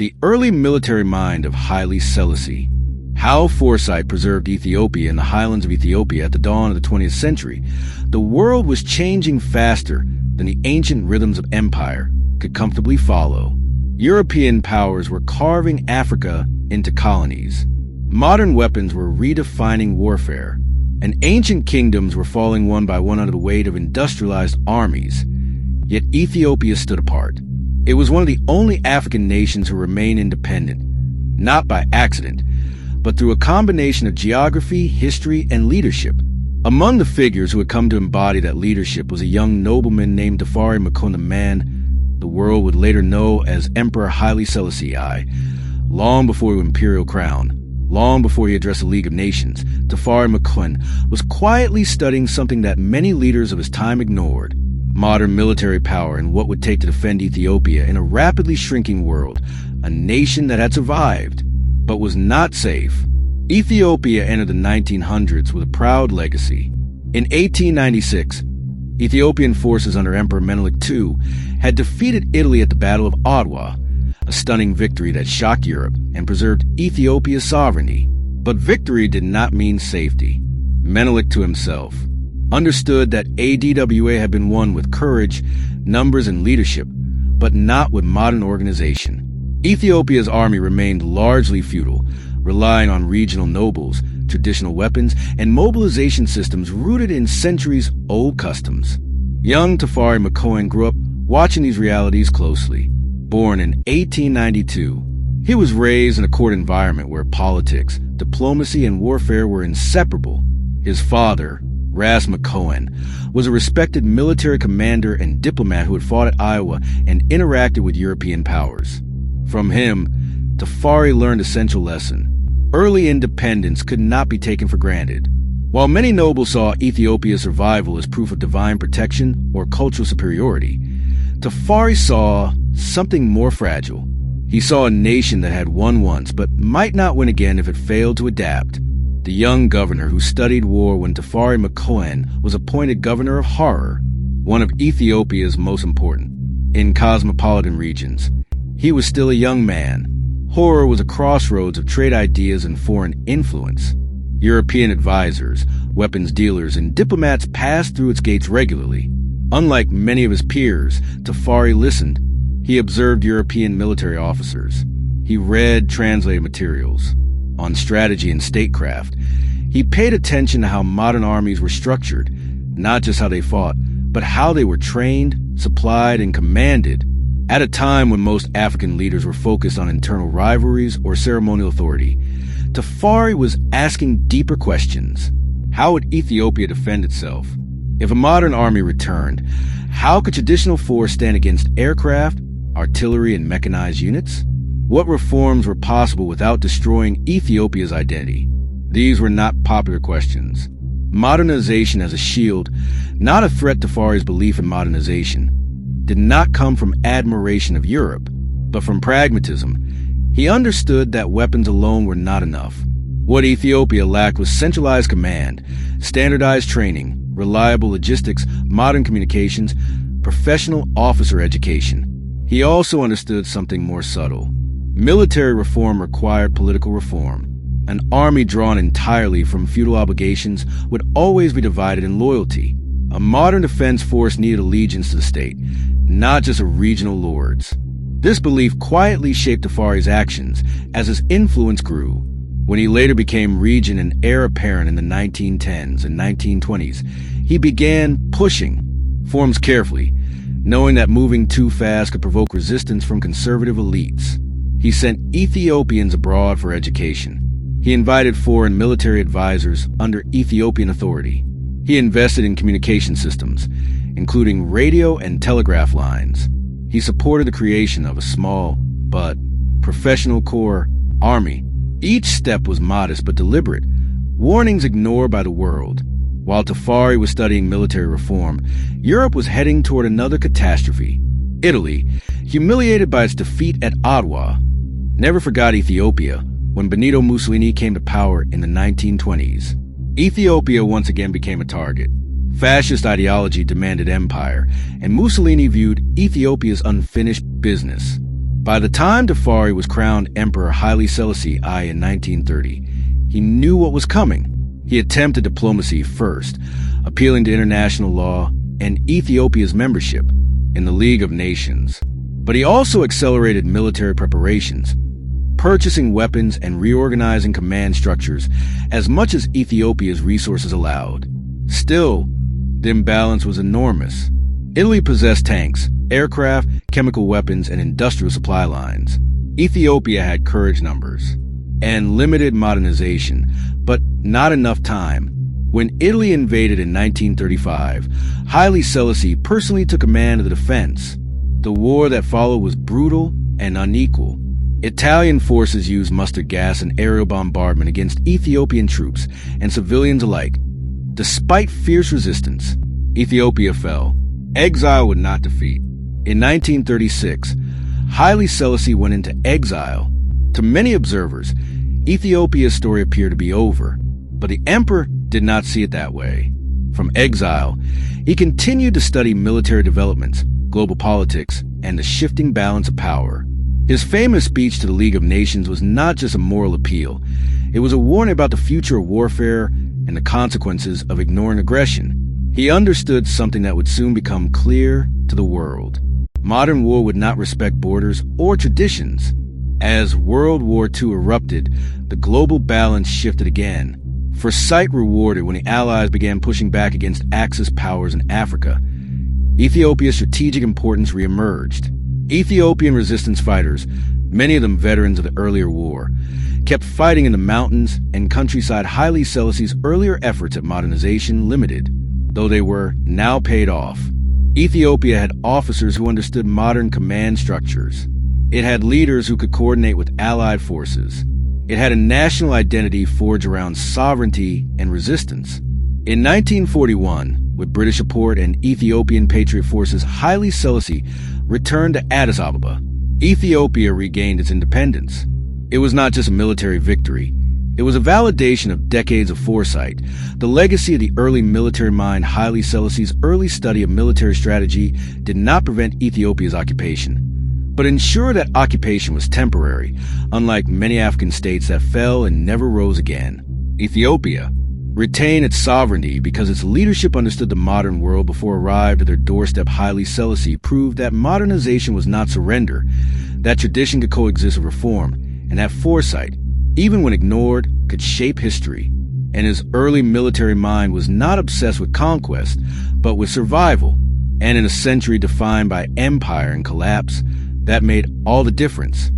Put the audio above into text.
The early military mind of Haile Selassie. How foresight preserved Ethiopia in the highlands of Ethiopia at the dawn of the 20th century. The world was changing faster than the ancient rhythms of empire could comfortably follow. European powers were carving Africa into colonies. Modern weapons were redefining warfare, and ancient kingdoms were falling one by one under the weight of industrialized armies. Yet Ethiopia stood apart. It was one of the only African nations who remained independent, not by accident, but through a combination of geography, history, and leadership. Among the figures who had come to embody that leadership was a young nobleman named Tafari Makonnen, the man the world would later know as Emperor Haile Selassie I. Long before the imperial crown, long before he addressed the League of Nations, Tafari Makonnen was quietly studying something that many leaders of his time ignored: modern military power and what would take to defend Ethiopia in a rapidly shrinking world, a nation that had survived, but was not safe. Ethiopia entered the 1900s with a proud legacy. In 1896, Ethiopian forces under Emperor Menelik II had defeated Italy at the Battle of Adwa, a stunning victory that shocked Europe and preserved Ethiopia's sovereignty. But victory did not mean safety. Menelik II himself understood that ADWA had been won with courage, numbers, and leadership, but not with modern organization. Ethiopia's army remained largely feudal, relying on regional nobles, traditional weapons, and mobilization systems rooted in centuries-old customs. Young Tafari Makonnen grew up watching these realities closely. Born in 1892, he was raised in a court environment where politics, diplomacy, and warfare were inseparable. His father, Ras Makonnen, was a respected military commander and diplomat who had fought at Iowa and interacted with European powers. From him, Tafari learned an essential lesson. Early independence could not be taken for granted. While many nobles saw Ethiopia's survival as proof of divine protection or cultural superiority, Tafari saw something more fragile. He saw a nation that had won once but might not win again if it failed to adapt. The young governor who studied war when Tafari Makonnen was appointed governor of Harar, one of Ethiopia's most important, in cosmopolitan regions. He was still a young man. Harar was a crossroads of trade ideas and foreign influence. European advisors, weapons dealers, and diplomats passed through its gates regularly. Unlike many of his peers, Tafari listened. He observed European military officers. He read translated materials on strategy and statecraft. He paid attention to how modern armies were structured, not just how they fought, but how they were trained, supplied, and commanded. At a time when most African leaders were focused on internal rivalries or ceremonial authority, Tafari was asking deeper questions. How would Ethiopia defend itself? If a modern army returned, how could traditional force stand against aircraft, artillery, and mechanized units? What reforms were possible without destroying Ethiopia's identity? These were not popular questions. Modernization as a shield, not a threat to Tafari's belief in modernization, did not come from admiration of Europe, but from pragmatism. He understood that weapons alone were not enough. What Ethiopia lacked was centralized command, standardized training, reliable logistics, modern communications, professional officer education. He also understood something more subtle. Military reform required political reform. An army drawn entirely from feudal obligations would always be divided in loyalty. A modern defense force needed allegiance to the state, not just of regional lords. This belief quietly shaped Tafari's actions as his influence grew. When he later became regent and heir apparent in the 1910s and 1920s, he began pushing forms carefully, knowing that moving too fast could provoke resistance from conservative elites. He sent Ethiopians abroad for education. He invited foreign military advisors under Ethiopian authority. He invested in communication systems, including radio and telegraph lines. He supported the creation of a small but professional core army. Each step was modest but deliberate, warnings ignored by the world. While Tafari was studying military reform, Europe was heading toward another catastrophe. Italy, humiliated by its defeat at Adwa, never forgot Ethiopia when Benito Mussolini came to power in the 1920s. Ethiopia once again became a target. Fascist ideology demanded empire, and Mussolini viewed Ethiopia's unfinished business. By the time Tafari was crowned Emperor Haile Selassie I in 1930, he knew what was coming. He attempted diplomacy first, appealing to international law and Ethiopia's membership in the League of Nations. But he also accelerated military preparations, purchasing weapons and reorganizing command structures as much as Ethiopia's resources allowed. Still, the imbalance was enormous. Italy possessed tanks, aircraft, chemical weapons, and industrial supply lines. Ethiopia had courage numbers and limited modernization, but not enough time. When Italy invaded in 1935, Haile Selassie personally took command of the defense. The war that followed was brutal and unequal. Italian forces used mustard gas and aerial bombardment against Ethiopian troops and civilians alike. Despite fierce resistance, Ethiopia fell. Exile would not defeat. In 1936, Haile Selassie went into exile. To many observers, Ethiopia's story appeared to be over, but the emperor did not see it that way. From exile, he continued to study military developments, global politics, and the shifting balance of power. His famous speech to the League of Nations was not just a moral appeal. It was a warning about the future of warfare and the consequences of ignoring aggression. He understood something that would soon become clear to the world. Modern war would not respect borders or traditions. As World War II erupted, the global balance shifted again. Foresight rewarded when the Allies began pushing back against Axis powers in Africa. Ethiopia's strategic importance reemerged. Ethiopian resistance fighters, many of them veterans of the earlier war, kept fighting in the mountains and countryside. Haile Selassie's earlier efforts at modernization limited, though they were now paid off. Ethiopia had officers who understood modern command structures. It had leaders who could coordinate with allied forces. It had a national identity forged around sovereignty and resistance. In 1941, with British support and Ethiopian Patriot Forces, Haile Selassie returned to Addis Ababa. Ethiopia regained its independence. It was not just a military victory. It was a validation of decades of foresight, the legacy of the early military mind. Haile Selassie's early study of military strategy did not prevent Ethiopia's occupation, but ensured that occupation was temporary, unlike many African states that fell and never rose again. Ethiopia retained its sovereignty because its leadership understood the modern world before arrived at their doorstep. Haile Selassie proved that modernization was not surrender, that tradition could coexist with reform, and that foresight, even when ignored, could shape history. And his early military mind was not obsessed with conquest, but with survival. And in a century defined by empire and collapse, that made all the difference.